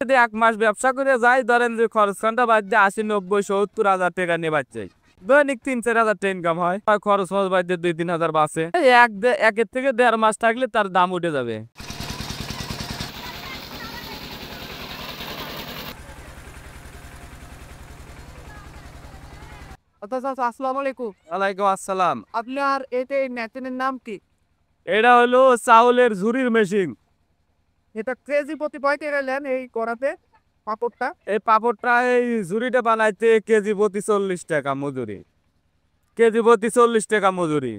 যদি ১ মাস ব্যবসা করে যাই, ধরেন যে খরচ খানটা বাদ দিয়ে ৮০, ৯০, ৭০ হাজার টাকা নিয়ে বাঁচে। দৈনিক ৩-৪ হাজার টাকা ইনকাম হয়, খরচ বাদ দিয়ে ২-৩ হাজার বাঁচে। একের থেকে ১.৫ মাস থাকলে তার দাম উঠে যাবে। আসসালামু আলাইকুম। ওয়ালাইকুম আসসালাম। আপনার এই মেশিনের নাম কি? এটা হলো চাউলের ঝুড়ির মেশিন। এটা কেজি প্রতি কয় টাকা নেন এই করাতে পাপড়টা? এই পাপড়টা, এই ঝুড়িটা বানাইতে কেজি প্রতি ৪০ টাকা মজুরি। কেজি প্রতি ৪০ টাকা মজুরি।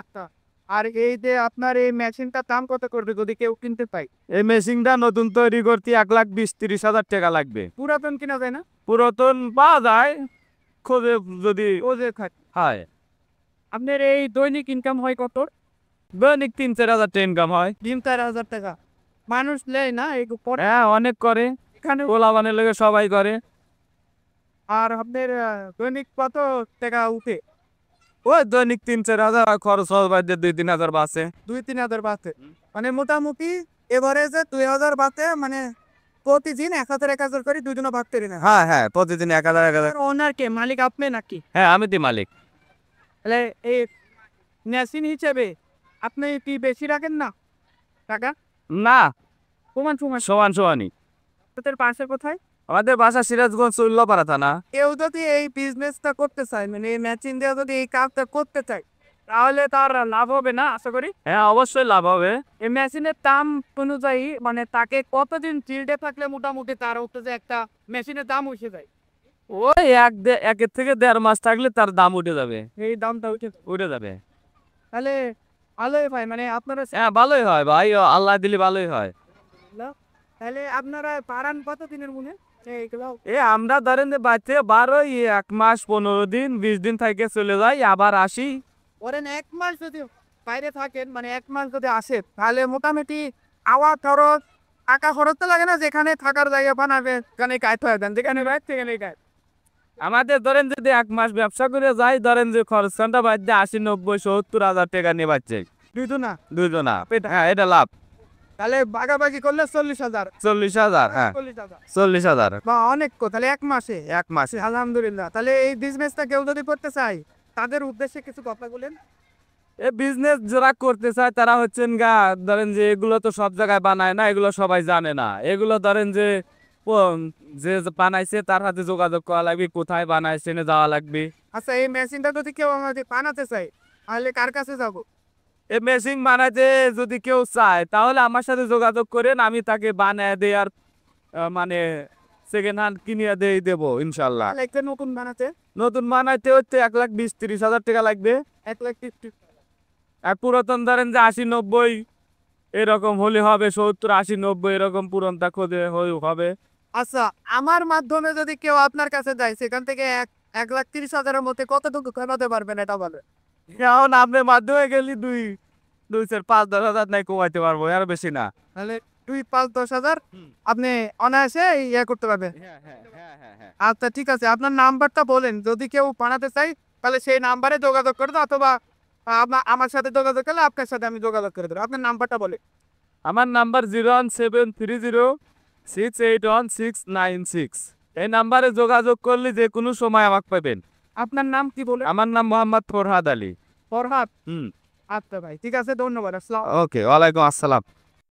আচ্ছা। আর এই যে আপনার এই মেশিনটার দাম কত করবে যদি কেউ কিনতে চায়? এই মেশিনটা নতুন তৈরি করতে ১,২০,৩০ হাজার টাকা লাগবে। পুরাতন কিনা যায় না? পুরাতন পাওয়া যায়, খোঁজে যদি ও যে খায়। হয়। আপনার এই দৈনিক ইনকাম হয় কত? দৈনিক ৩-৪ হাজার টাকা ইনকাম হয়। ৩-৪ হাজার টাকা। মানুষ নেয় না এই পরে হ্যাঁ, অনেক করে। এখানে। পোলাপানের লোকে সবাই করে। আর আপনার দৈনিক কত টাকা উঠে? ওই দৈনিক ৩-৪ হাজার, খরচ বাদ দিয়ে ২-৩ হাজার বাঁচে। ২-৩ হাজার বাঁচে। মানে মোটামুটি এভারেজে ২ হাজার বাঁচে, মানে প্রতিদিন ১,০০০ করে দুজনে ভাগ করে নেয়। হ্যাঁ হ্যাঁ, প্রতিদিন ১,০০০ ১,০০০। ওনার কে মালিক আপনি নাকি? হ্যাঁ, আমি দি মালিক। তাহলে এই মেশিন হিসেবে আপনি কি বেশি রাখেন না টাকা? না, সমান সমান। সমান সমানই। আপনাদের পাশে কোথায়? আমাদের বাসা সিরাজগঞ্জ, উল্লাপাড়া থানা। কেউ যদি এই বিজনেসটা করতে চায়, মানে এই মেশিন দিয়ে যদি এই কাজটা করতে চায়, তাহলে তার লাভ হবে না আশা করি? হ্যাঁ, অবশ্যই লাভ হবে। এই মেশিনের দাম অনুযায়ী মানে তাকে কতদিন ফিল্ডে থাকলে মোটামুটি তার হচ্ছে যে একটা মেশিনের দাম উঠে যায়? ওই একের থেকে ১.৫ মাস থাকলে তার দাম উঠে যাবে। এই দামটা উঠে যায়। উঠে যাবে। তাহলে ভালোই ভাই, মানে আপনারা হ্যাঁ, ভালোই হয় ভাই, আল্লাহ দিলে ভালোই হয়। তাহলে আপনারা পারান কত দিনের মনে এইগুলো? আমরা ধরেন যে বাচ্চা ১ মাস ১৫ দিন ২০ দিন থেকে চলে যাই, আবার আসি। ওরেন ১ মাস যদি বাইরে থাকেন, মানে ১ মাস যদি আসে, তাহলে মোটামুটি আওয়া খরচ, টাকা খরচ তো লাগে না? যেখানে থাকার জায়গা বানাবে সেখানে কাজ হয়ে যান, যেখানে বাইরে সেখানে কাজ। আমাদের ধরেন যদি ১ মাস ব্যবসা করে যাই, ধরেন যে খরচ খানটা বাদ দিয়ে ৮০, ৯০, ৭০ হাজার টাকা নিয়ে বাঁচে দুইটো না? দুজনা। হ্যাঁ, এটা লাভ। তাহলে বাগাবাগি করলে ৪০,০০০। ৪০,০০০। হ্যাঁ, ৪০,০০০ ৪০,০০০। বা অনেক তাহলে ১ মাসে। ১ মাসে। আলহামদুলিল্লাহ। তাহলে এই বিজনেসটা কেউ যদি করতে চায়, তাদের উদ্দেশ্যে কিছু কথা বলেন। এই বিজনেস যারা করতে চায় তারা হচ্ছেন গা, ধরেন যে এগুলো তো সব জায়গায় বানায় না, এগুলো সবাই জানে না। এগুলো ধরেন যে যে বানাইছে তার হাতে যোগাযোগ করা লাগবে, কোথায় বানাইছে না যাওয়া লাগবে। আচ্ছা, এই মেশিনটা যদি কেউ আমাদের বানাতে চায়, তাহলে কার কাছে যাব? এই মেশিন বানাইতে যদি কেউ চায় তাহলে আমার সাথে যোগাযোগ করেন, আমি তাকে বানায় দেই আর মানে সেকেন্ড হ্যান্ড কিনিয়ে দেবো ইনশাল্লাহ। তাহলে একটা নতুন বানাতে নতুন বানাইতে হচ্ছে ১,২০,৩০ হাজার টাকা লাগবে। ১,৫০,০০০। আর পুরাতন ধরেন যে ৮০, ৯০ এরকম হলে হবে, ৭০, ৮০, ৯০ এরকম পুরনটা খোঁজে হবে। আচ্ছা, আমার মাধ্যমে যদি কেউ আপনার কাছে যায়, সেখান থেকে ১,৩০,০০০-১,৩০,০০০-এর মধ্যে কতটুকু কমাতে পারবেন এটা বলেন? এখন আপনার মাধ্যমে গেলি ২-৪-৫-১০ হাজার নাই কমাইতে পারবো, আর বেশি না। তাহলে ২, ৫, ১০,০০০ আপনি অনায়াসে ইয়ে করতে পারবেন। হ্যাঁ হ্যাঁ হ্যাঁ হ্যাঁ হ্যাঁ। আচ্ছা, ঠিক আছে, আপনার নাম্বারটা বলেন, যদি কেউ বানাতে চাই তাহলে সেই নাম্বারে যোগাযোগ করবে, অথবা আমার সাথে যোগাযোগ করলে আপনার সাথে আমি যোগাযোগ করে দেবো। আপনার নাম্বারটা বলে। আমার নাম্বার 01730681696। এই নাম্বারে যোগাযোগ করলে যে কোনো সময় আমাকে পাবেন। আপনার নাম কি বলে? আমার নাম মোহাম্মদ ফরহাদ আলী। ফরহাদ। হুম। আচ্ছা ভাই, ঠিক আছে, ধন্যবাদ। আসসালাম। ওকে, ওয়ালাইকুম আসসালাম।